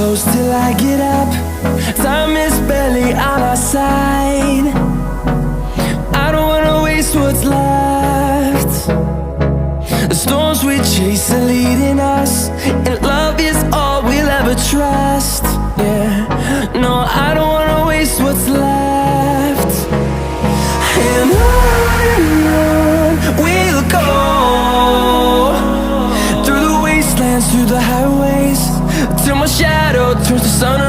close till I get up. Time is barely on our side. I don't wanna waste what's left. The storms we chase are leading us, and love is all we'll ever trust. Yeah, no, I don't wanna waste what's left. And on we'll go, through the wastelands, through the highways, till my shadow turns to sun